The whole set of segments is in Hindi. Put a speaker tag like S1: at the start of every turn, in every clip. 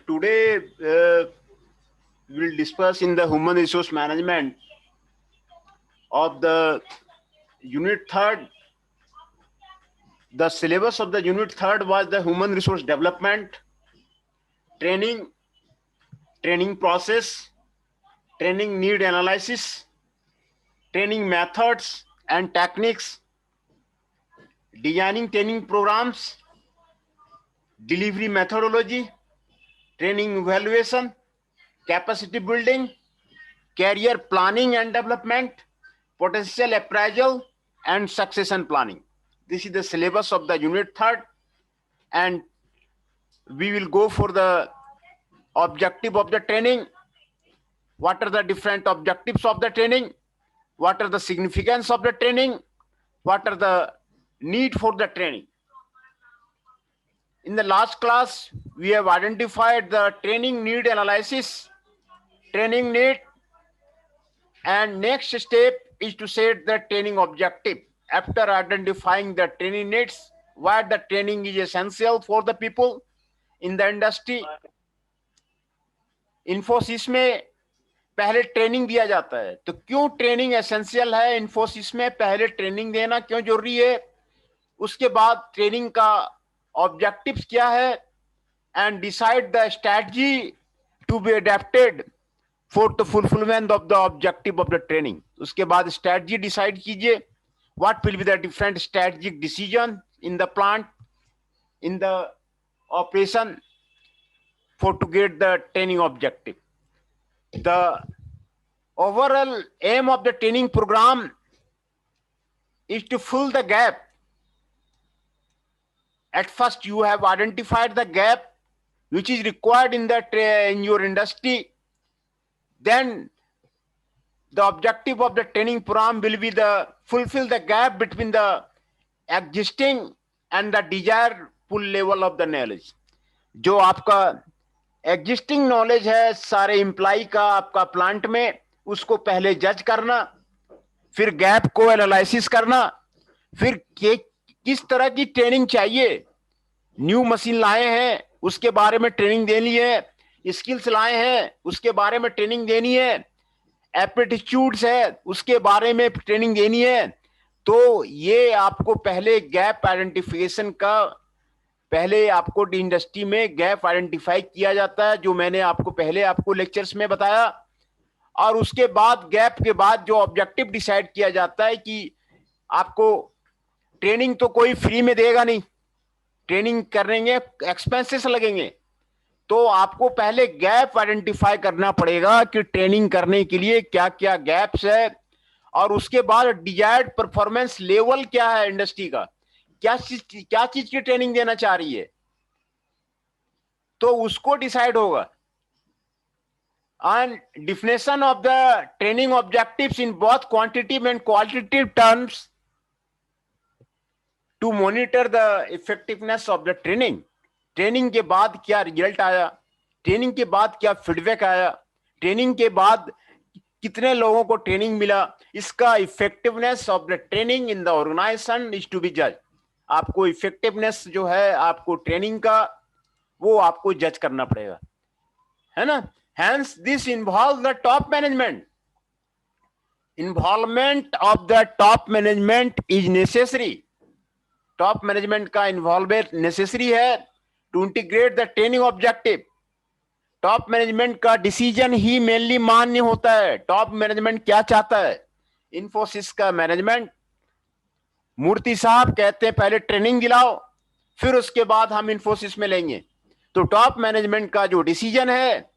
S1: Today we will discuss in the human resource management of the unit third. The syllabus of the unit third was the human resource development, training, training process, training need analysis, training methods and techniques, designing training programs, delivery methodology, training evaluation, capacity building, career planning and development, potential appraisal, and succession planning. This is the syllabus of the unit third, and we will go for the objective of the training. What are the different objectives of the training? What are the significance of the training? What are the need for the training? In the last class, we have identified the training need analysis, training need, and next step is to set the training objective. After identifying the training needs, why the training is essential for the people in the industry. Infosys में पहले ट्रेनिंग दिया जाता है, तो क्यों ट्रेनिंग एसेंशियल है? इन्फोसिस में पहले ट्रेनिंग देना क्यों जरूरी है? उसके बाद ट्रेनिंग का ऑब्जेक्टिव्स क्या है, and decide the strategy to be adapted for the fulfilment of the objective of the training. उसके बाद स्ट्रेटजी डिसाइड कीजिए. What will be the different strategic decision in the plant, in the operation for to get the training objective. The overall aim of the training program is to fill the gap. At first you have identified the gap which is required in in your industry. Then the objective of the training program will be the fulfill the gap between the existing and the desired full level of the knowledge. जो आपका एग्जिस्टिंग नॉलेज है सारे एम्प्लॉय का आपका प्लांट में, उसको पहले जज करना, फिर गैप को एनालिसिस करना, फिर किस तरह की ट्रेनिंग चाहिए. न्यू मशीन लाए हैं उसके बारे में ट्रेनिंग देनी है, स्किल्स लाए हैं उसके बारे में ट्रेनिंग देनी है, एप्टीट्यूड्स है उसके बारे में ट्रेनिंग देनी है. तो ये आपको पहले गैप आइडेंटिफिकेशन का, पहले आपको इंडस्ट्री में गैप आइडेंटिफाई किया जाता है, जो मैंने आपको पहले आपको लेक्चर्स में बताया. और उसके बाद गैप के बाद जो ऑब्जेक्टिव डिसाइड किया जाता है कि आपको ट्रेनिंग तो कोई फ्री में देगा नहीं, ट्रेनिंग करेंगे एक्सपेंसेस लगेंगे. तो आपको पहले गैप आइडेंटिफाई करना पड़ेगा कि ट्रेनिंग करने के लिए क्या क्या गैप्स है, और उसके बाद डिजायर्ड परफॉर्मेंस लेवल क्या है इंडस्ट्री का, क्या चीज की ट्रेनिंग देना चाह रही है, तो उसको डिसाइड होगा. And definition of the training objectives in both quantitative and qualitative terms to monitor the effectiveness of the training. Training के बाद क्या रिजल्ट आया, ट्रेनिंग के बाद क्या फीडबैक आया, ट्रेनिंग के बाद कितने लोगों को ट्रेनिंग मिला, इसका effectiveness of the training in the organisation is to be जज. आपको इफेक्टिवनेस जो है आपको ट्रेनिंग का, वो आपको जज करना पड़ेगा, है ना. Hence this involve the top management. Involvement of the top management is necessary. Top management का इन्वॉल्वमेंट नेसेसरी है to integrate the training objective. Top management का डिसीजन ही मेनली मान्य होता है. टॉप मैनेजमेंट क्या चाहता है. इन्फोसिस का मैनेजमेंट, मूर्ति साहब कहते हैं पहले ट्रेनिंग दिलाओ, फिर उसके बाद हम इन्फोसिस में लेंगे. तो टॉप मैनेजमेंट का जो डिसीजन है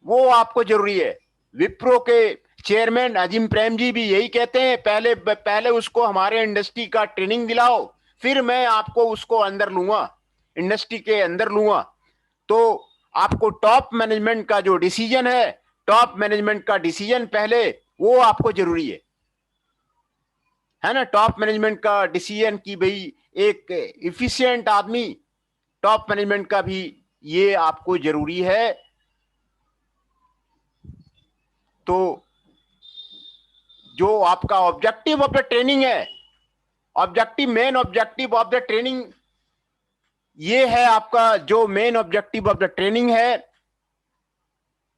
S1: वो आपको जरूरी है. विप्रो के चेयरमैन अजीम प्रेम जी भी यही कहते हैं, पहले उसको हमारे इंडस्ट्री का ट्रेनिंग दिलाओ, फिर मैं आपको उसको अंदर लूंगा, इंडस्ट्री के अंदर लूंगा. तो आपको टॉप मैनेजमेंट का जो डिसीजन है, टॉप मैनेजमेंट का डिसीजन पहले वो आपको जरूरी है ना. टॉप मैनेजमेंट का डिसीजन की भाई एक इफिशिएंट आदमी, टॉप मैनेजमेंट का भी ये आपको जरूरी है. तो जो आपका ऑब्जेक्टिव ऑफ द ट्रेनिंग है, objective main objective of the training ये है आपका जो main objective of the training है,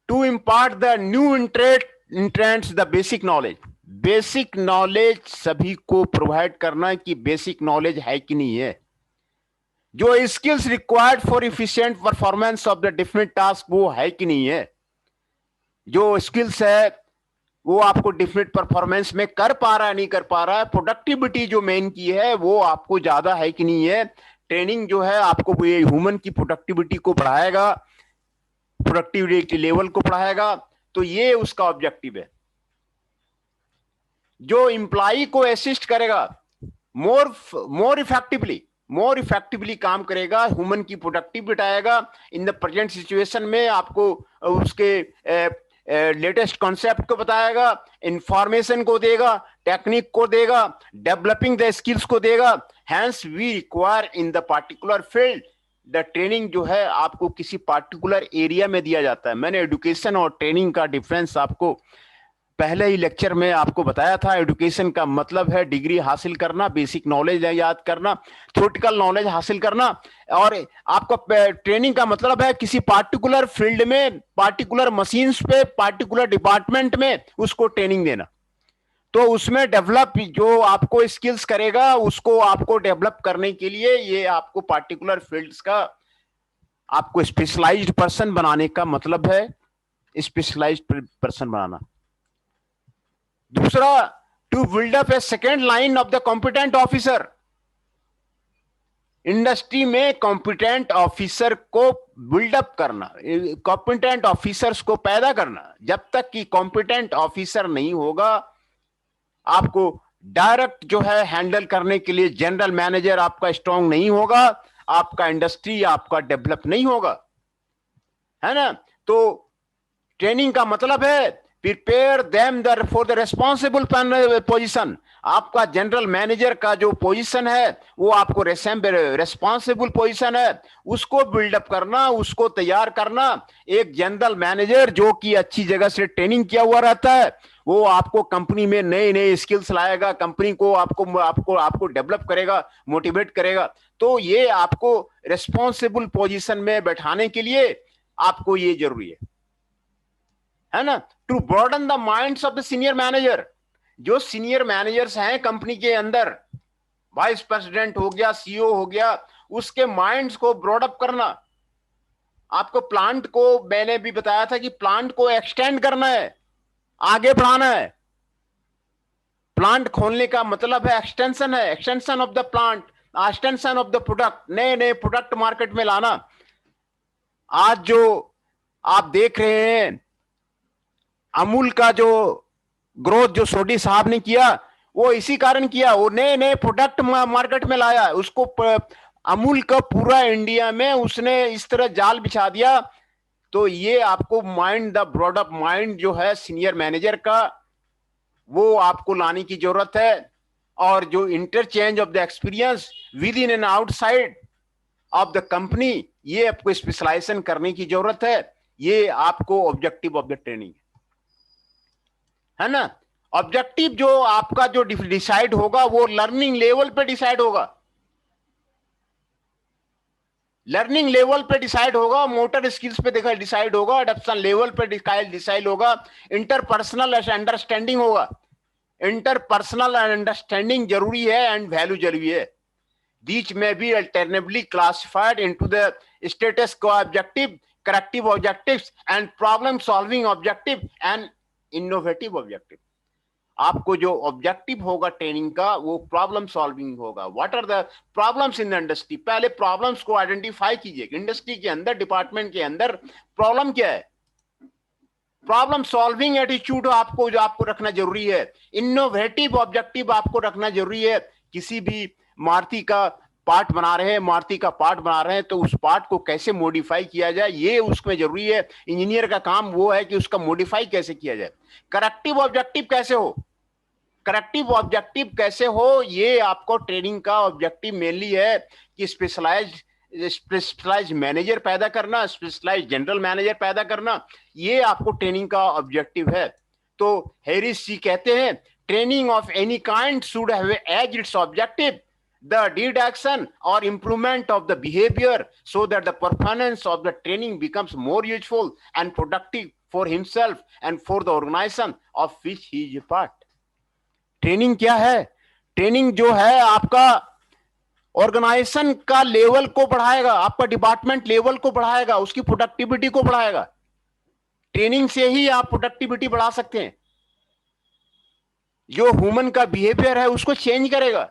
S1: to impart the new entrants the basic knowledge. Basic knowledge सभी को प्रोवाइड करना कि बेसिक नॉलेज है कि नहीं है। जो skills required for efficient performance of the different task वो है कि नहीं है। जो स्किल्स है वो आपको डिफरेंट परफॉर्मेंस में कर पा रहा है नहीं कर पा रहा है। प्रोडक्टिविटी जो मेन की है वो आपको ज्यादा है कि नहीं है। ट्रेनिंग जो है आपको ये ह्यूमन की प्रोडक्टिविटी को बढ़ाएगा, प्रोडक्टिविटी लेवल को बढ़ाएगा। तो ये उसका ऑब्जेक्टिव है। जो इंप्लॉई को असिस्ट करेगा, मोर इफेक्टिवली काम करेगा, ह्यूमन की प्रोडक्टिविटी आएगा। इन द प्रेजेंट सिचुएशन में आपको उसके लेटेस्ट कॉन्सेप्ट को बताएगा, इंफॉर्मेशन को देगा, टेक्निक को देगा, डेवलपिंग द स्किल्स को देगा। Hence we require in the particular field the training जो है आपको किसी पार्टिकुलर एरिया में दिया जाता है। मैंने एजुकेशन और ट्रेनिंग का डिफरेंस आपको पहले ही लेक्चर में आपको बताया था। एजुकेशन का मतलब है डिग्री हासिल करना, बेसिक नॉलेज याद करना, थ्योरेटिकल नॉलेज हासिल करना। और आपका ट्रेनिंग का मतलब है किसी पार्टिकुलर फील्ड में, पार्टिकुलर मशीन्स पे, पार्टिकुलर डिपार्टमेंट में उसको ट्रेनिंग देना। तो उसमें डेवलप जो आपको स्किल्स करेगा उसको आपको डेवलप करने के लिए ये आपको पार्टिकुलर फील्ड्स का आपको स्पेशलाइज्ड पर्सन बनाने का मतलब है, स्पेशलाइज्ड पर्सन बनाना। दूसरा, to build up a second line of the competent officer. Industry में कॉम्पिटेंट ऑफिसर को बिल्डअप करना, कॉम्पिटेंट ऑफिसर्स को पैदा करना। जब तक कि कॉम्पिटेंट ऑफिसर नहीं होगा, आपको डायरेक्ट जो है हैंडल करने के लिए जनरल मैनेजर आपका स्ट्रांग नहीं होगा, आपका इंडस्ट्री आपका डेवलप नहीं होगा, है ना। तो ट्रेनिंग का मतलब है prepare them for the responsible position. आपका जनरल मैनेजर का जो पोजीशन है वो आपको रेस्पॉन्सिबल पोजीशन है, उसको बिल्डअप करना, उसको तैयार करना। एक जनरल मैनेजर जो कि अच्छी जगह से ट्रेनिंग किया हुआ रहता है, वो आपको कंपनी में नए नए स्किल्स लाएगा, कंपनी को आपको आपको आपको डेवलप करेगा, मोटिवेट करेगा। तो ये आपको रेस्पॉन्सिबल पोजीशन में बैठाने के लिए आपको ये जरूरी है ना। To broaden the minds of the senior manager. जो सीनियर मैनेजर्स हैं कंपनी के अंदर, वाइस प्रेसिडेंट हो गया, सीईओ हो गया, उसके माइंड्स को ब्रॉडअप करना। आपको प्लांट को, मैंने भी बताया था कि प्लांट को एक्सटेंड करना है, आगे बढ़ाना है। प्लांट खोलने का मतलब है एक्सटेंशन है, extension of the plant, extension of the product, नए नए प्रोडक्ट मार्केट में लाना। आज जो आप देख रहे हैं अमूल का जो ग्रोथ जो सोडी साहब ने किया, वो इसी कारण किया, वो नए नए प्रोडक्ट मार्केट में लाया। उसको अमूल का पूरा इंडिया में उसने इस तरह जाल बिछा दिया। तो ये आपको माइंड, द ब्रॉडअप माइंड जो है सीनियर मैनेजर का, वो आपको लाने की जरूरत है। और जो interchange of the experience with in and outside of the company, ये आपको स्पेशलाइजेशन करने की जरूरत है। ये आपको ऑब्जेक्टिव ऑफ द ट्रेनिंग है ना। ऑब्जेक्टिव जो आपका जो डिसाइड होगा वो लर्निंग लेवल पे डिसाइड होगा, लर्निंग लेवल पे डिसाइड होगा, मोटर स्किल्स पे देखा डिसाइड होगा, अडॉप्शन लेवल पे डिसाइड होगा, इंटरपर्सनल अंडरस्टैंडिंग होगा। इंटरपर्सनल अंडरस्टैंडिंग जरूरी है एंड वैल्यू जरूरी है। These may be alternatively classified into the status quo objective, corrective objectives and problem solving objective and innovative objective. आपको जो ऑब्जेक्टिव होगा ट्रेनिंग का वो प्रॉब्लम सॉल्विंग होगा। What are the problems in the industry, पहले प्रॉब्लम्स को आइडेंटिफाई कीजिए। इंडस्ट्री के अंदर, डिपार्टमेंट के अंदर प्रॉब्लम क्या है, प्रॉब्लम सॉल्विंग एटीट्यूड आपको जो आपको रखना जरूरी है। इनोवेटिव ऑब्जेक्टिव आपको रखना जरूरी है। किसी भी मारुति का पार्ट बना रहे हैं, मारुति का पार्ट बना रहे हैं, तो उस पार्ट को कैसे मॉडिफाई किया जाए ये उसमें जरूरी है। इंजीनियर का काम वो है कि उसका मॉडिफाई कैसे किया जाए। करेक्टिव ऑब्जेक्टिव कैसे हो, करेक्टिव ऑब्जेक्टिव कैसे हो, ये आपको ट्रेनिंग का ऑब्जेक्टिव मेनली है कि स्पेशलाइज मैनेजर पैदा करना, स्पेशलाइज जनरल मैनेजर पैदा करना, ये आपको ट्रेनिंग का ऑब्जेक्टिव है। तो हैरिस जी कहते हैं training of any kind should have as its objective the reduction or improvement of the behavior so that the performance of the training becomes more useful and productive for himself and for the organization of which he is a part. Training क्या है? ट्रेनिंग जो है आपका ऑर्गेनाइजेशन का लेवल को बढ़ाएगा, आपका डिपार्टमेंट लेवल को बढ़ाएगा, उसकी प्रोडक्टिविटी को बढ़ाएगा। ट्रेनिंग से ही आप प्रोडक्टिविटी बढ़ा सकते हैं। जो ह्यूमन का बिहेवियर है उसको चेंज करेगा,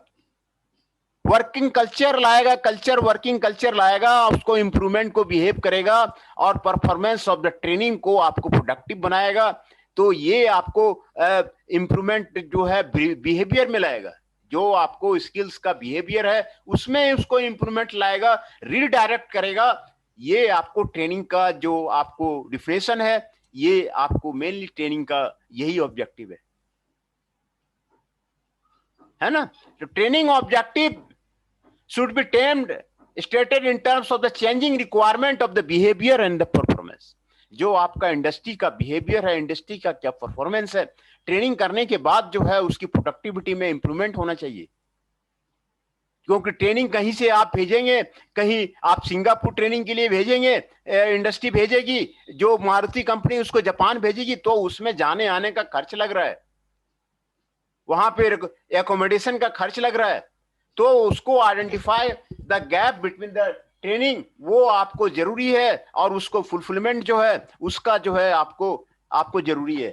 S1: वर्किंग कल्चर लाएगा, वर्किंग कल्चर लाएगा, उसको इंप्रूवमेंट को बिहेव करेगा और परफॉर्मेंस ऑफ द ट्रेनिंग को आपको प्रोडक्टिव बनाएगा। तो ये आपको इंप्रूवमेंट जो है बिहेवियर में लाएगा, जो आपको स्किल्स का बिहेवियर है उसमें उसको इंप्रूवमेंट लाएगा, रीडायरेक्ट करेगा। ये आपको ट्रेनिंग का जो आपको डिफिनेशन है, ये आपको मेनली ट्रेनिंग का यही ऑब्जेक्टिव है ना। तो training objective should be termed stated in terms of the changing requirement of the behavior and the performance। जो आपका इंडस्ट्री का बिहेवियर है, इंडस्ट्री का क्या परफॉर्मेंस है, ट्रेनिंग करने के बाद जो है उसकी प्रोडक्टिविटी में इंप्रूवमेंट होना चाहिए। क्योंकि ट्रेनिंग कहीं से आप भेजेंगे, कहीं आप सिंगापुर ट्रेनिंग के लिए भेजेंगे, इंडस्ट्री भेजेगी, जो मारुति कंपनी उसको जापान भेजेगी, तो उसमें जाने आने का खर्च लग रहा है, वहां पे एकोमोडेशन का खर्च लग रहा है। तो उसको identify the gap between the training, वो आपको जरूरी है, और उसको फुलफिलमेंट जो है उसका जो है आपको जरूरी है।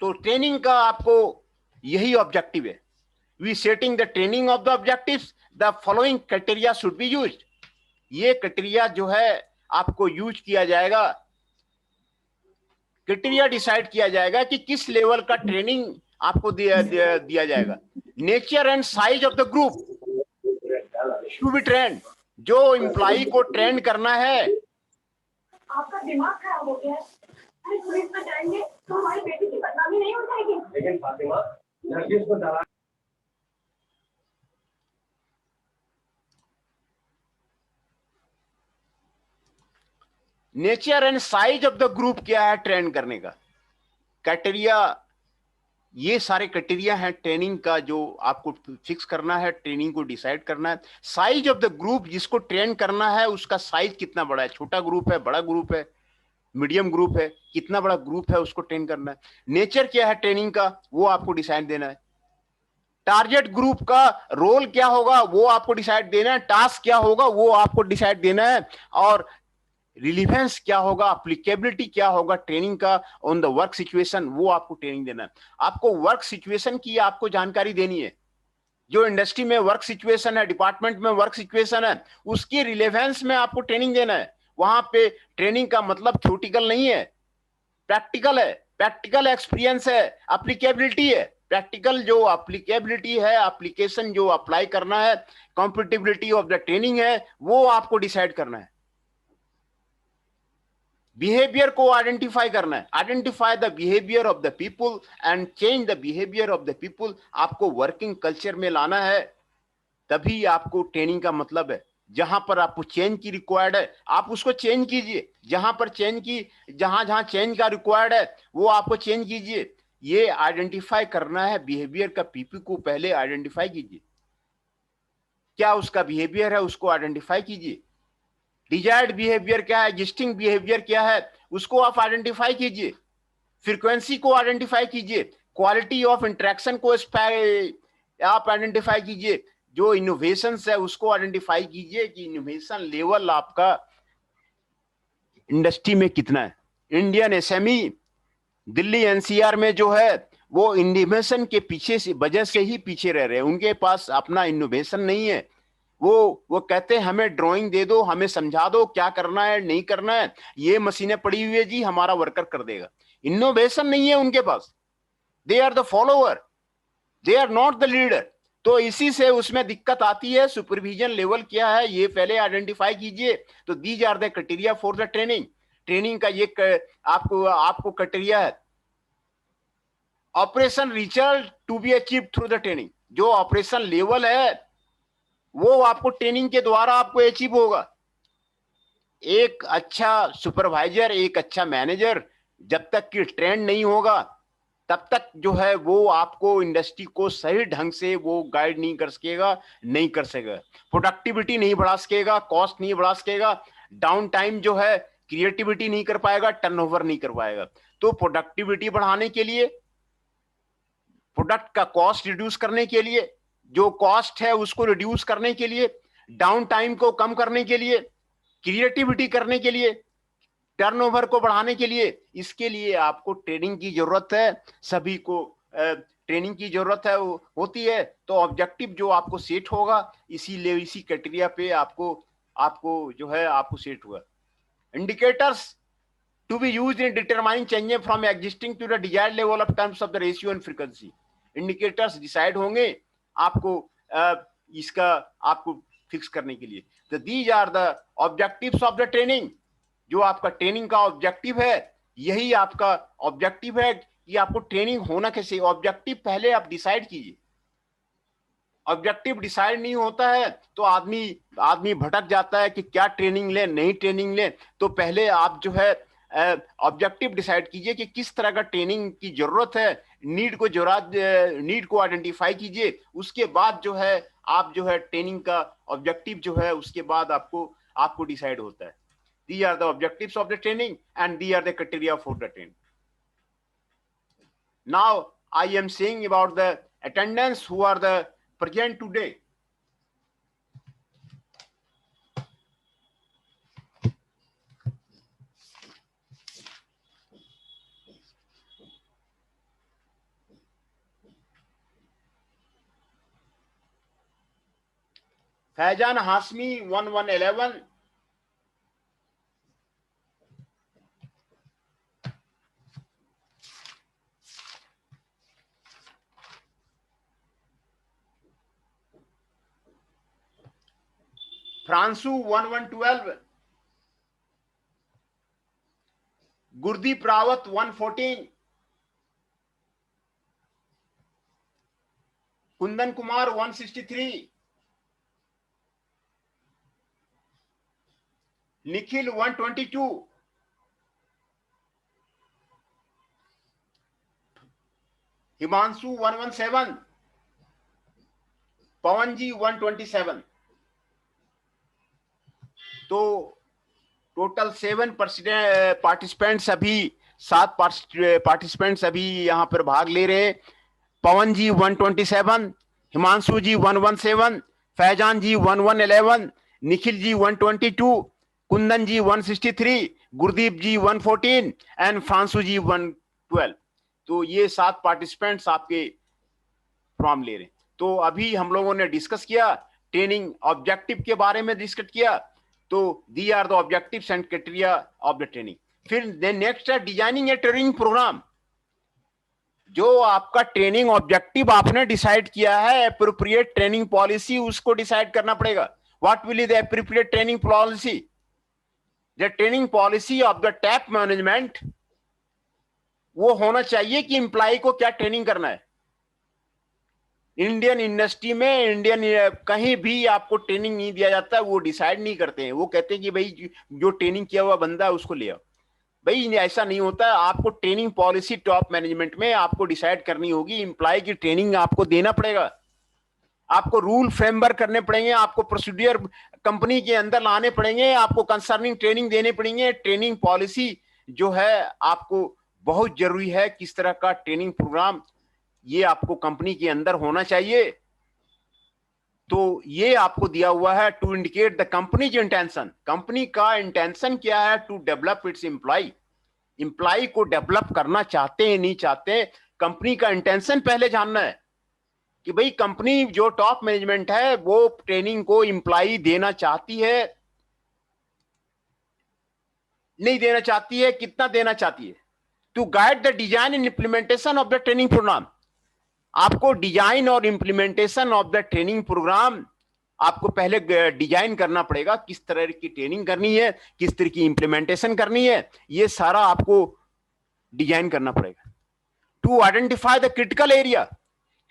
S1: तो ट्रेनिंग का आपको यही ऑब्जेक्टिव है। We setting the training of the objectives, the following criteria should be used. ये क्राइटेरिया जो है आपको यूज किया जाएगा, क्राइटेरिया डिसाइड किया जाएगा कि किस लेवल का ट्रेनिंग आपको दिया जाएगा। Nature and size of the group to be trained. जो एम्प्लॉई को ट्रेंड करना है,
S2: आपका दिमाग खराब हो गया है, अरे पुलिस में जाएंगे तो हमारी बेटी की बदनामी नहीं हो जाएगी। लेकिन फातिमा, नरगिस को डरा।
S1: Nature and size of the group क्या है ट्रेंड करने का क्राइटेरिया, ये सारे क्राइटेरिया हैं ट्रेनिंग का जो आपको फिक्स करना है, ट्रेनिंग को डिसाइड करना है। साइज ऑफ द ग्रुप, जिसको ट्रेन करना है उसका साइज कितना बड़ा है, छोटा ग्रुप है, बड़ा ग्रुप है, मीडियम ग्रुप है, कितना बड़ा ग्रुप है उसको ट्रेन करना है। नेचर क्या है ट्रेनिंग का, वो आपको डिसाइड देना है। टारगेट ग्रुप का रोल क्या होगा वो आपको डिसाइड देना है, टास्क क्या होगा वो आपको डिसाइड देना है, और रिलीवेंस क्या होगा, अप्लीकेबिलिटी क्या होगा ट्रेनिंग का ऑन द वर्क सिचुएशन, वो आपको ट्रेनिंग देना है। आपको वर्क सिचुएशन की आपको जानकारी देनी है। जो इंडस्ट्री में वर्क सिचुएशन है, डिपार्टमेंट में वर्क सिचुएशन है, उसकी रिलेवेंस में आपको ट्रेनिंग देना है। वहां पे ट्रेनिंग का मतलब थ्योरेटिकल नहीं है, प्रैक्टिकल है, प्रैक्टिकल एक्सपीरियंस है, अप्लीकेबिलिटी है। प्रैक्टिकल जो अप्लीकेबिलिटी है, एप्लीकेशन जो अप्लाई करना है, कॉम्पिटिबिलिटी ऑफ द ट्रेनिंग है, वो आपको डिसाइड करना है। बिहेवियर को आइडेंटिफाई करना है, identify the behaviour of the people and change the behaviour of the people. आपको वर्किंग कल्चर में लाना है, तभी आपको ट्रेनिंग का मतलब है। जहां पर आपको चेंज की रिक्वायर्ड है आप उसको चेंज कीजिए, जहां पर चेंज की, जहां जहां चेंज का रिक्वायर्ड है वो आपको चेंज कीजिए। ये आइडेंटिफाई करना है बिहेवियर का, पीपी को पहले आइडेंटिफाई कीजिए, क्या उसका बिहेवियर है उसको आइडेंटिफाई कीजिए। डिजायर्ड बिहेवियर क्या है, एग्जिस्टिंग बिहेवियर क्या है, उसको आप आइडेंटिफाई कीजिए। फ्रीक्वेंसी को आइडेंटिफाई कीजिए, क्वालिटी ऑफ इंटरेक्शन को आप आइडेंटिफाई कीजिए। जो इनोवेशन है उसको आइडेंटिफाई कीजिए कि इनोवेशन लेवल आपका इंडस्ट्री में कितना है। इंडियन एसएमई दिल्ली एनसीआर में जो है वो इनोवेशन के पीछे से वजह से ही पीछे रह रहे हैं, उनके पास अपना इनोवेशन नहीं है। वो कहते हैं हमें ड्राइंग दे दो, हमें समझा दो क्या करना है नहीं करना है, ये मशीनें पड़ी हुई है जी, हमारा वर्कर कर देगा। इनोवेशन नहीं है उनके पास, they are the follower, they are not the leader. तो इसी से उसमें दिक्कत आती है। सुपरविजन लेवल क्या है ये पहले आइडेंटिफाई कीजिए। तो these are the criteria for the training. Training का ये आपको क्राइटेरिया है। Operation result to be achieve through the training, जो ऑपरेशन लेवल है वो आपको ट्रेनिंग के द्वारा आपको अचीव होगा। एक अच्छा सुपरवाइजर, एक अच्छा मैनेजर जब तक कि ट्रेंड नहीं होगा तब तक जो है वो आपको इंडस्ट्री को सही ढंग से वो गाइड नहीं कर सकेगा, नहीं कर सकेगा, प्रोडक्टिविटी नहीं बढ़ा सकेगा, कॉस्ट नहीं बढ़ा सकेगा, डाउन टाइम जो है क्रिएटिविटी नहीं कर पाएगा, टर्नओवर नहीं कर पाएगा। तो प्रोडक्टिविटी बढ़ाने के लिए, प्रोडक्ट का कॉस्ट रिड्यूस करने के लिए, जो कॉस्ट है उसको रिड्यूस करने के लिए, डाउन टाइम को कम करने के लिए, क्रिएटिविटी करने के लिए, टर्नओवर को बढ़ाने के लिए, इसके लिए आपको ट्रेनिंग की जरूरत है। सभी को ट्रेनिंग की जरूरत है होती है। तो ऑब्जेक्टिव जो आपको सेट होगा इसीलिए इसी क्राइटेरिया पे आपको जो है आपको सेट हुआ। Indicators to be used in determining changes from existing to the desired level of terms of the ratio and frequency. Indicators decide होंगे आपको इसका आपको फिक्स करने के लिए। तो these are the objectives of the training. जो आपका ट्रेनिंग का ऑब्जेक्टिव है, यही आपका ऑब्जेक्टिव है कि आपको ट्रेनिंग होना कैसे। ऑब्जेक्टिव पहले आप डिसाइड कीजिए। ऑब्जेक्टिव डिसाइड नहीं होता है तो आदमी भटक जाता है कि क्या ट्रेनिंग ले, नहीं ट्रेनिंग ले। तो पहले आप जो है ऑब्जेक्टिव डिसाइड कीजिए कि किस तरह का ट्रेनिंग की जरूरत है, नीड को आइडेंटिफाई कीजिए। उसके बाद जो है आप जो है ट्रेनिंग का ऑब्जेक्टिव जो है उसके बाद आपको डिसाइड होता है। These are the objectives of the training and these are the criteria for the training. Now I am saying about the attendants who are the present today. Faizan Hasmi 1111, Fransu 1112, Gurdeep Rawat 114, Kundan Kumar 163, Nikhil 122, Himanshu 117, Pawan ji 127। तो टोटल 7 पार्टिसिपेंट्स अभी 7 पार्टिसिपेंट्स अभी यहाँ पर भाग ले रहे हैं। पवन जी 127, हिमांशु जी 117, फैजान जी 1111, निखिल जी 122, कुंदन जी 163, गुरदीप जी 114 एंड फ्रांसू जी 112। तो ये 7 पार्टिसिपेंट्स आपके फॉर्म ले रहे हैं। तो अभी हम लोगों ने डिस्कस किया, ट्रेनिंग ऑब्जेक्टिव के बारे में डिस्कस किया। तो the are the objectives and criteria of the training. फिर नेक्स्ट है डिजाइनिंग ए ट्रेनिंग प्रोग्राम। जो आपका ट्रेनिंग ऑब्जेक्टिव आपने डिसाइड किया है, एप्रोप्रिएट ट्रेनिंग पॉलिसी उसको डिसाइड करना पड़ेगा। What will is the appropriate training policy? The training policy of the top management वो होना चाहिए कि एम्प्लॉय को क्या ट्रेनिंग करना है। इंडियन इंडस्ट्री में कहीं भी आपको ट्रेनिंग नहीं दिया जाता, वो डिसाइड नहीं करते हैं। वो कहते हैं कि भाई जो ट्रेनिंग किया हुआ बंदा है उसको ले आओ। भाई ऐसा नहीं होता है। आपको ट्रेनिंग पॉलिसी टॉप मैनेजमेंट में आपको डिसाइड करनी होगी। एम्प्लॉय की ट्रेनिंग आपको देना पड़ेगा, आपको रूल फ्रेमवर्क करने पड़ेंगे, आपको प्रोसीडियर कंपनी के अंदर लाने पड़ेंगे, आपको कंसर्निंग ट्रेनिंग देने पड़ेंगे। ट्रेनिंग पॉलिसी जो है आपको बहुत जरूरी है। किस तरह का ट्रेनिंग प्रोग्राम ये आपको कंपनी के अंदर होना चाहिए। तो ये आपको दिया हुआ है to indicate the company's intention. Company का इंटेंशन क्या है? To develop its employ. Employ को डेवलप करना चाहते हैं नहीं चाहते, कंपनी का इंटेंशन पहले जानना है कि भाई कंपनी जो टॉप मैनेजमेंट है वो ट्रेनिंग को एम्प्लॉय देना चाहती है, नहीं देना चाहती है, कितना देना चाहती है। To guide the design and implementation of the training programme. आपको डिजाइन और implementation of the training programme आपको पहले डिजाइन करना पड़ेगा। किस तरह की ट्रेनिंग करनी है, किस तरह की इंप्लीमेंटेशन करनी है, ये सारा आपको डिजाइन करना पड़ेगा। To identify the critical area.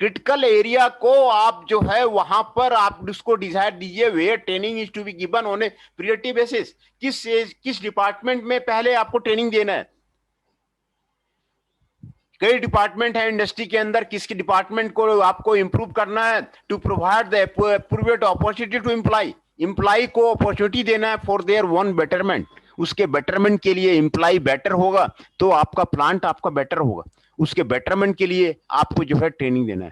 S1: Critical area को आप जो है वहां पर आप उसको डिसाइड दीजिए where training is to be given on a priority basis. किस डिपार्टमेंट में पहले आपको ट्रेनिंग देना है, कई डिपार्टमेंट है इंडस्ट्री के अंदर, किसके डिपार्टमेंट को आपको इंप्रूव करना है, to provide the appropriate opportunity to employ को अपॉर्चुनिटी देना है फॉर देयर वन बेटरमेंट, उसके बेटरमेंट के लिए एम्प्लॉय बेटर होगा तो आपका प्लांट आपका बेटर होगा, उसके बेटरमेंट के लिए आपको जो है ट्रेनिंग देना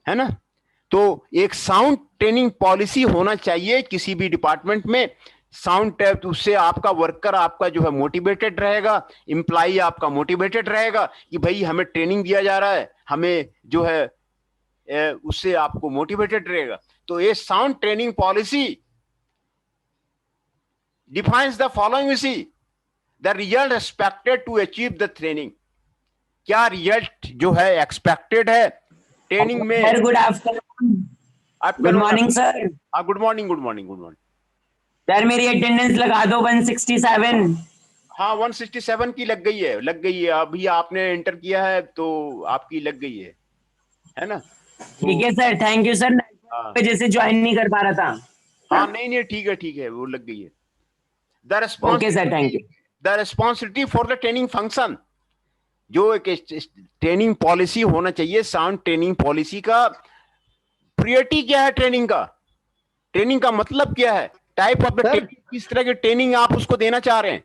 S1: है ना। तो एक साउंड ट्रेनिंग पॉलिसी होना चाहिए किसी भी डिपार्टमेंट में, साउंड टैप, उससे आपका वर्कर आपका जो है मोटिवेटेड रहेगा, एम्प्लॉय आपका मोटिवेटेड रहेगा कि भाई हमें ट्रेनिंग दिया जा रहा है, हमें जो है उससे आपको मोटिवेटेड रहेगा। तो ये sound training policy defines the following, see the result expected to achieve the training, क्या रिजल्ट जो है एक्सपेक्टेड है ट्रेनिंग में।
S3: Sir good afternoon. Good morning sir.
S1: Good morning, good morning, good morning.
S3: Sir मेरी अटेंडेंस लगा दो 167।
S1: हाँ 167 की लग गई है, अभी आपने एंटर किया है तो आपकी लग गई है ना।
S3: ठीक है सर, थैंक यू सर, वजह से ज्वाइन नहीं कर पा रहा था।
S1: हाँ नहीं ठीक है, वो लग गई है।
S3: Okay sir, thank you.
S1: The responsibility for the training function, जो एक ट्रेनिंग पॉलिसी होना चाहिए, साउंड ट्रेनिंग पॉलिसी का प्रियोरिटी क्या है, ट्रेनिंग का मतलब क्या है, टाइप ऑफ द ट्रेनिंग, किस तरह की ट्रेनिंग आप उसको देना चाह रहे हैं,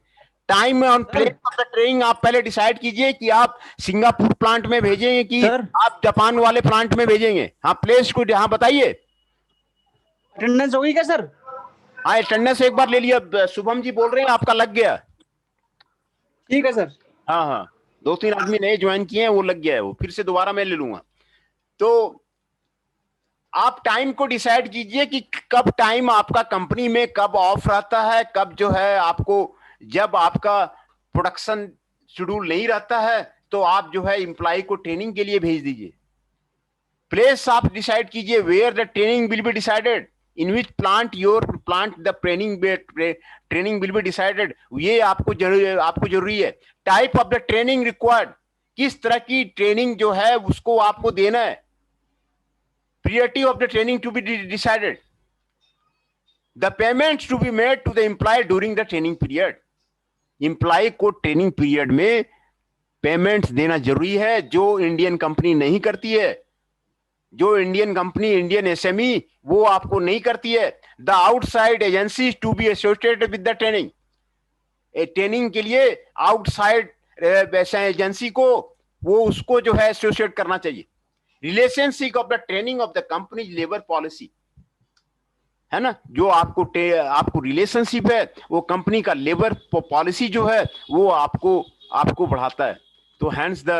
S1: time on place of the training आप पहले डिसाइड कीजिए कि आप सिंगापुर प्लांट में भेजेंगे कि आप जापान वाले प्लांट में भेजेंगे। हाँ प्लेस को हाँ बताइए।
S4: अटेंडेंस होगी क्या सर?
S1: हाँ अटेंडेंस एक बार ले लिया, शुभम जी बोल रहे हैं आपका लग गया।
S4: ठीक है सर।
S1: हाँ 2-3 आदमी नए ज्वाइन किए हैं, वो लग गया है, वो फिर से दोबारा मैं ले लूंगा। तो आप टाइम को डिसाइड कीजिए कि कब टाइम आपका कंपनी में कब ऑफ रहता है, कब जो है आपको, जब आपका प्रोडक्शन शेड्यूल नहीं रहता है तो आप जो है एम्प्लॉय को ट्रेनिंग के लिए भेज दीजिए। प्लेस आप डिसाइड कीजिए, where the training will be decided, in which plant your plant the training will be decided, ये आपको जरूरी है। Type of the training required, किस तरह की ट्रेनिंग जो है उसको आपको देना है। Priority of the training to be decided. The payments to be made to the employee during the training period. Employee को ट्रेनिंग पीरियड में पेमेंट्स देना जरूरी है, जो इंडियन कंपनी नहीं करती है, जो इंडियन कंपनी, इंडियन एसएमई वो आपको नहीं करती है। The outside agency to be associated with the training, training के लिए आउटसाइड एजेंसी को वो उसको जो है एसोसिएट करना चाहिए। Relationship of the training of the company labour policy, है ना, जो आपको रिलेशनशिप है वो कंपनी का लेबर पॉलिसी जो है वो आपको बढ़ाता है। तो hence the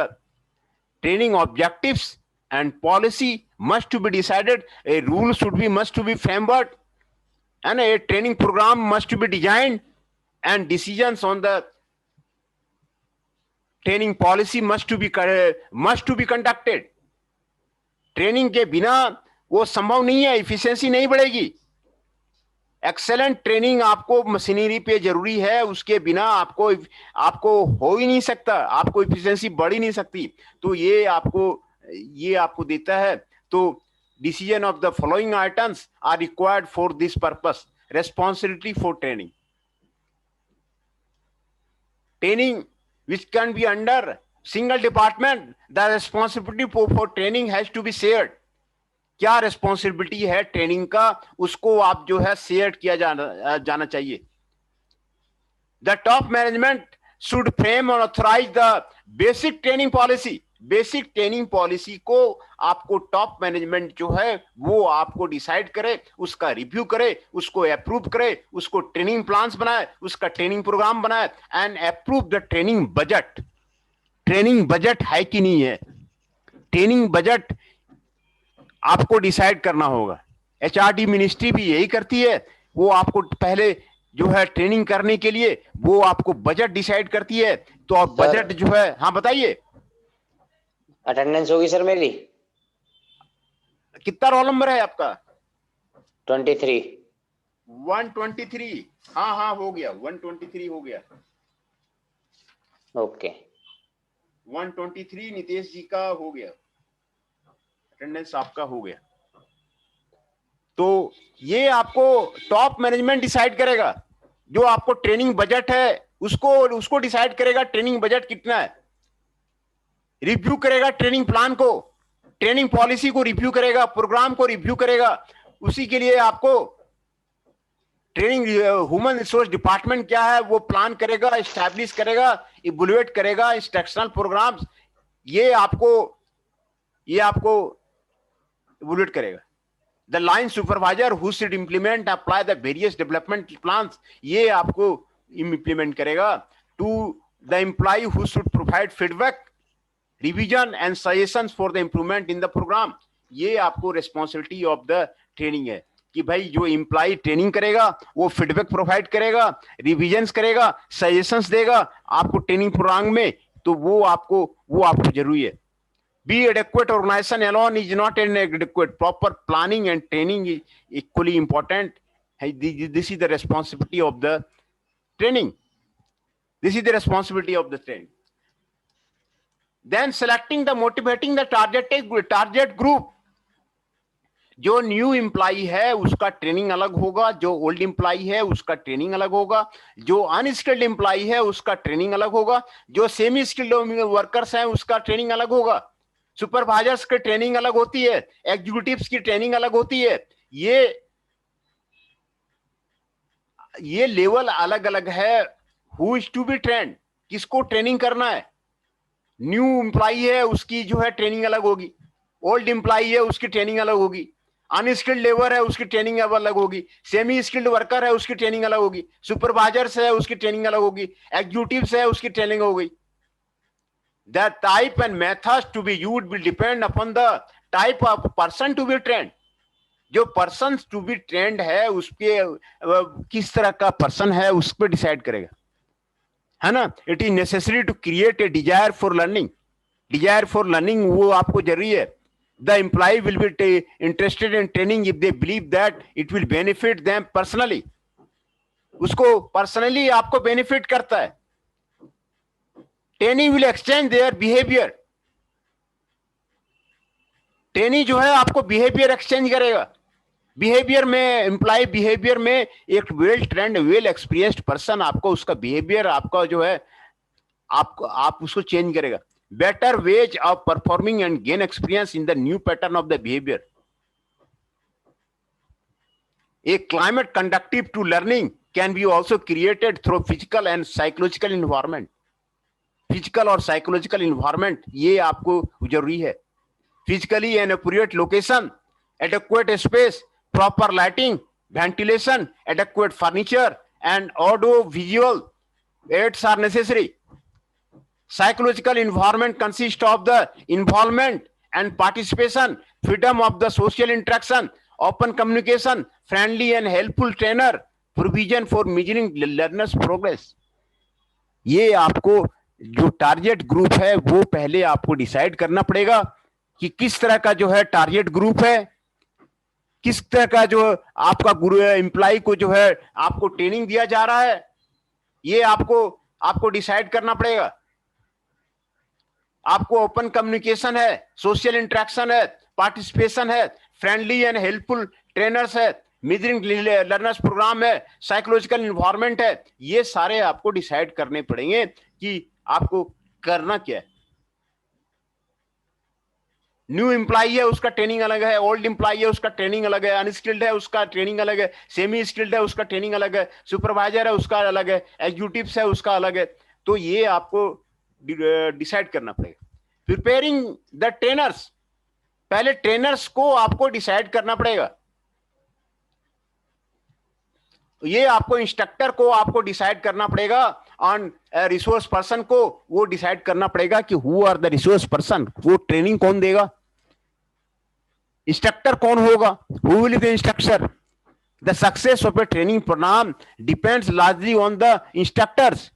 S1: training objectives and policy must to be decided, a rule should be must to be framework, है ना, a training programme must to be designed and decisions on the training policy must to be conducted. Training के बिना वो संभव नहीं है, इफिशिएंसी नहीं बढ़ेगी। एक्सेलेंट ट्रेनिंग आपको मशीनरी पे जरूरी है, उसके बिना आपको हो ही नहीं सकता, आपको इफिशिएंसी बढ़ ही नहीं सकती। तो ये आपको देता है। तो decision of the following items are required for this purpose. Responsibility for training which can be under single department, the responsibility for training has to be shared. क्या रिस्पॉन्सिबिलिटी है ट्रेनिंग का, उसको आप जो है शेयर किया जाना चाहिए। The top management should frame और authorise the basic training policy. Basic training policy को आपको टॉप मैनेजमेंट जो है वो आपको डिसाइड करे, उसका रिव्यू करे, उसको अप्रूव करे, उसको ट्रेनिंग प्लान्स बनाए, उसका ट्रेनिंग प्रोग्राम बनाए and approve the training budget. Training budget है कि नहीं है, ट्रेनिंग बजट आपको डिसाइड करना होगा। एचआरडी मिनिस्ट्री भी यही करती है, वो आपको पहले जो है ट्रेनिंग करने के लिए वो आपको बजट डिसाइड करती है। तो बजट जो है, हाँ बताइए।
S5: अटेंडेंस होगी सर मेरी?
S1: कितना रोल नंबर है आपका?
S5: 23।
S1: 123। हाँ हो गया, 123 हो गया।
S5: ओके
S1: 123 नितेश जी का हो गया, अटेंडेंस आपका हो गया। तो ये आपको टॉप मैनेजमेंट डिसाइड करेगा, जो आपको ट्रेनिंग बजट है उसको डिसाइड करेगा ट्रेनिंग बजट कितना है। रिव्यू करेगा ट्रेनिंग प्लान को, ट्रेनिंग पॉलिसी को रिव्यू करेगा, प्रोग्राम को रिव्यू करेगा। उसी के लिए आपको ट्रेनिंग ह्यूमन रिसोर्स डिपार्टमेंट क्या है वो प्लान करेगा, एस्टैब्लिश करेगा, इवैल्यूएट करेगा इंस्ट्रक्शनल प्रोग्राम्स, ये आपको इवैल्यूएट करेगा। The line supervisor who should implement apply the various development plans, ये आपको इंप्लीमेंट करेगा। To the employ who should provide feedback, revision and suggestions for the improvement in the programme, ये आपको रिस्पॉन्सिबिलिटी ऑफ द ट्रेनिंग है कि भाई जो एम्प्लॉय ट्रेनिंग करेगा वो फीडबैक प्रोवाइड करेगा, रिवीजन्स करेगा, सजेशंस देगा आपको ट्रेनिंग प्रोग्राम में, तो वो आपको जरूरी है। Be adequate organization alone is not inadequate. Proper planning and training is equally important. This is the responsibility of the training. This is the responsibility of the training. Then motivating the target group. जो न्यू एम्प्लॉई है उसका ट्रेनिंग अलग होगा, जो ओल्ड एम्प्लॉई है उसका ट्रेनिंग अलग होगा, जो अनस्किल्ड एम्प्लॉई है उसका ट्रेनिंग अलग होगा, जो सेमी स्किल्ड वर्कर्स हैं उसका ट्रेनिंग अलग होगा, सुपरवाइजर्स की ट्रेनिंग अलग होती है, एग्जीक्यूटिव्स की ट्रेनिंग अलग होती है। ये लेवल अलग अलग है। Who is to be trained, किसको ट्रेनिंग करना है। न्यू एम्प्लॉई है उसकी जो है ट्रेनिंग अलग होगी, ओल्ड एम्प्लॉई है उसकी ट्रेनिंग अलग होगी, अनस्किल्ड लेबर है उसकी ट्रेनिंग अलग होगी, सेमी स्किल्ड वर्कर है उसकी ट्रेनिंग अलग होगी, सुपरवाइजर्स है उसकी ट्रेनिंग अलग होगी, एग्जीक्यूटिव्स है उसकी ट्रेनिंग होगी। The type and methods to be used will depend upon the type of person to be trained. जो पर्सन टू बी ट्रेंड है उसके किस तरह का पर्सन है उस पर डिसाइड करेगा, है ना। It is necessary to create a desire for learning. Desire for learning वो आपको जरूरी है। The employ will be interested in training if they believe that it will benefit them personally. उसको पर्सनली आपको बेनिफिट करता है। Training will exchange their behaviour. Training जो है आपको बिहेवियर एक्सचेंज करेगा। बिहेवियर में एम्प्लॉय बिहेवियर में एक well trained well experienced person आपको उसका बिहेवियर आपका जो है आप उसको चेंज करेगा। Better ways of performing and gain experience in the new pattern of the behaviour. A climate conductive to learning can be also created through physical and psychological environment. Physical और साइकोलॉजिकल इन्वायरमेंट ये आपको जरूरी है। Physically an appropriate location, adequate space, proper lighting, ventilation, adequate furniture and audio visual aids are necessary. Psychological environment consists of the involvement and participation, freedom of the social interaction, open communication, friendly and helpful trainer, provision for measuring learners progress. ये आपको जो टारगेट ग्रुप है वो पहले आपको डिसाइड करना पड़ेगा कि किस तरह का जो है टारगेट ग्रुप है, किस तरह का जो आपका गुरु एम्प्लॉय को जो है आपको ट्रेनिंग दिया जा रहा है, ये आपको डिसाइड करना पड़ेगा। आपको ओपन कम्युनिकेशन है, सोशल इंटरेक्शन है, पार्टिसिपेशन है, फ्रेंडली एंड हेल्पफुल ट्रेनर्स है, मेजरिंग लर्नर्स प्रोग्राम है, साइकोलॉजिकल इन्वायरमेंट है। ये सारे आपको डिसाइड करने पड़ेंगे कि आपको करना क्या है। न्यू एम्प्लॉय है उसका ट्रेनिंग अलग है, ओल्ड एम्प्लॉय है उसका ट्रेनिंग अलग है, अनस्किल्ड है उसका ट्रेनिंग अलग है, सेमी स्किल्ड है उसका ट्रेनिंग अलग है, सुपरवाइजर है उसका अलग है, एग्जीक्यूटिव्स है उसका अलग है। तो ये आपको डिसाइड करना पड़ेगा। प्रिपेयरिंग द ट्रेनर्स, पहले ट्रेनर्स को आपको डिसाइड करना पड़ेगा। ये आपको इंस्ट्रक्टर को आपको डिसाइड करना पड़ेगा। ऑन रिसोर्स पर्सन को वो डिसाइड करना पड़ेगा कि who are the resource person, वो ट्रेनिंग कौन देगा, इंस्ट्रक्टर कौन होगा, who will be instructor. The success of a training programme depends largely on the instructors.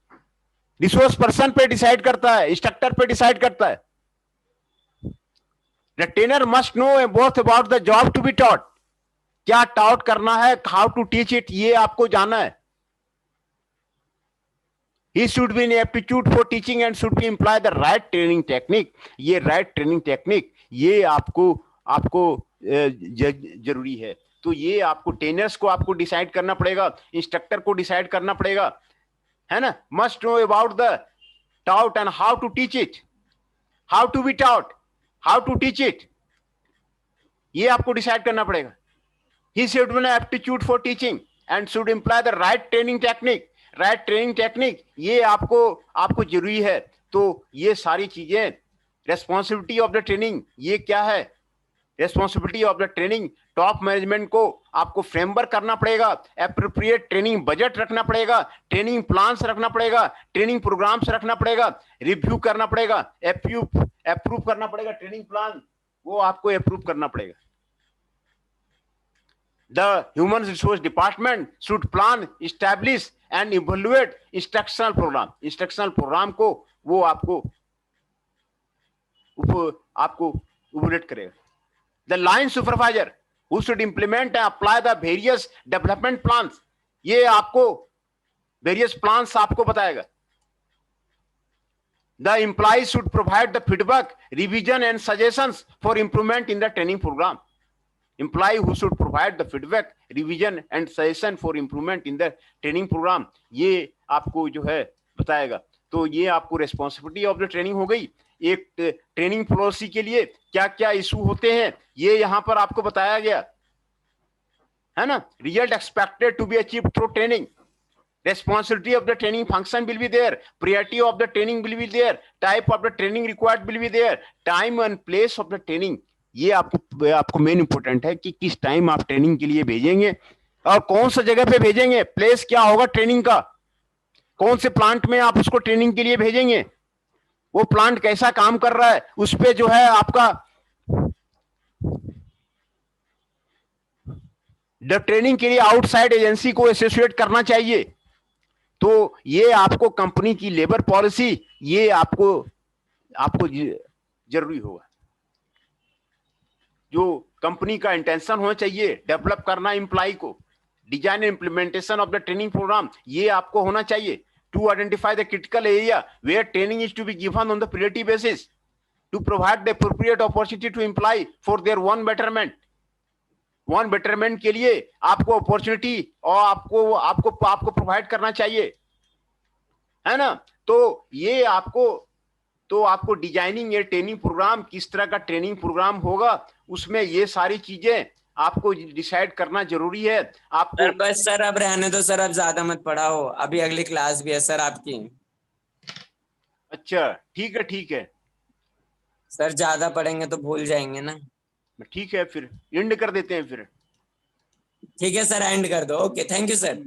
S1: Resource person पे डिसाइड करता है, इंस्ट्रक्टर पे डिसाइड करता है। The trainer must know both about the job to be taught, क्या टॉट करना है, हाउ टू टीच इट, ये आपको जानना है। He should be in aptitude for teaching and should be employ the right training technique. ये right training technique ये आपको जरूरी है। तो ये आपको ट्रेनर्स को आपको डिसाइड करना पड़ेगा, इंस्ट्रक्टर को डिसाइड करना पड़ेगा, है ना। Must know about the taught and how to teach it, how to be taught, how to teach it, ये आपको डिसाइड करना पड़ेगा. He should have aptitude for teaching and should imply the right training technique. Right training technique ये आपको जरूरी है. तो ये सारी चीजें रेस्पॉन्सिबिलिटी ऑफ द ट्रेनिंग ये क्या है? Responsibility of the training, top management को आपको फ्रेमवर्क करना पड़ेगा, एप्रोप्रिएट ट्रेनिंग बजट रखना पड़ेगा, ट्रेनिंग प्लान्स रखना पड़ेगा, ट्रेनिंग प्रोग्राम्स रखना पड़ेगा, रिव्यू करना पड़ेगा, अप्रूव करना पड़ेगा ट्रेनिंग प्लान, वो आपको अप्रूव करना पड़ेगा. The Human Resource Department should plan, establish and evaluate instructional program. Instructional program को वो आपको evaluate करेगा. The line supervisor who should implement and apply the various development plans. ये आपको various plans आपको बताएगा. The employees should provide the feedback, revision and suggestions for improvement in the training program. Employee who should provide the feedback, revision and suggestion for improvement in the training program, ये आपको जो है बताएगा. तो ये आपको responsibility of the training हो गई. एक ट्रेनिंग पॉलिसी के लिए क्या क्या इशू होते हैं ये यहाँ पर आपको बताया गया है ना. Result expected to be achieve through training, responsibility of the training function will be there, priority of the training will be there, type of the training required will be there, time and place of the training. ये आपको मेन इंपॉर्टेंट है कि किस टाइम आप ट्रेनिंग के लिए भेजेंगे और कौन सा जगह पे भेजेंगे, प्लेस क्या होगा ट्रेनिंग का, कौन से प्लांट में आप उसको ट्रेनिंग के लिए भेजेंगे, वो प्लांट कैसा काम कर रहा है, उस पे जो है आपका द ट्रेनिंग के लिए आउटसाइड एजेंसी को एसोसिएट करना चाहिए. तो ये आपको कंपनी की लेबर पॉलिसी ये आपको जरूरी होगा. जो कंपनी का इंटेंशन होना चाहिए डेवलप करना एम्प्लॉय को, design and implementation of the training programme ये आपको होना चाहिए. To identify the critical area where training is to be given on the priority basis, to provide the appropriate opportunity to employ for their own betterment. Own betterment के लिए आपको अपॉर्चुनिटी और आपको प्रोवाइड करना चाहिए, है ना. तो ये आपको डिजाइनिंग या ट्रेनिंग प्रोग्राम किस तरह का ट्रेनिंग प्रोग्राम होगा उसमें ये सारी चीजें आपको डिसाइड करना जरूरी है. आपको
S3: सर बस सर अब रहने दो सर, अब ज्यादा मत पढ़ाओ, अभी अगली क्लास भी है सर आपकी.
S1: अच्छा ठीक है
S3: सर ज्यादा पढ़ेंगे तो भूल जाएंगे ना.
S1: ठीक है फिर एंड कर देते हैं फिर.
S3: ठीक है सर एंड कर दो. Okay thank you sir.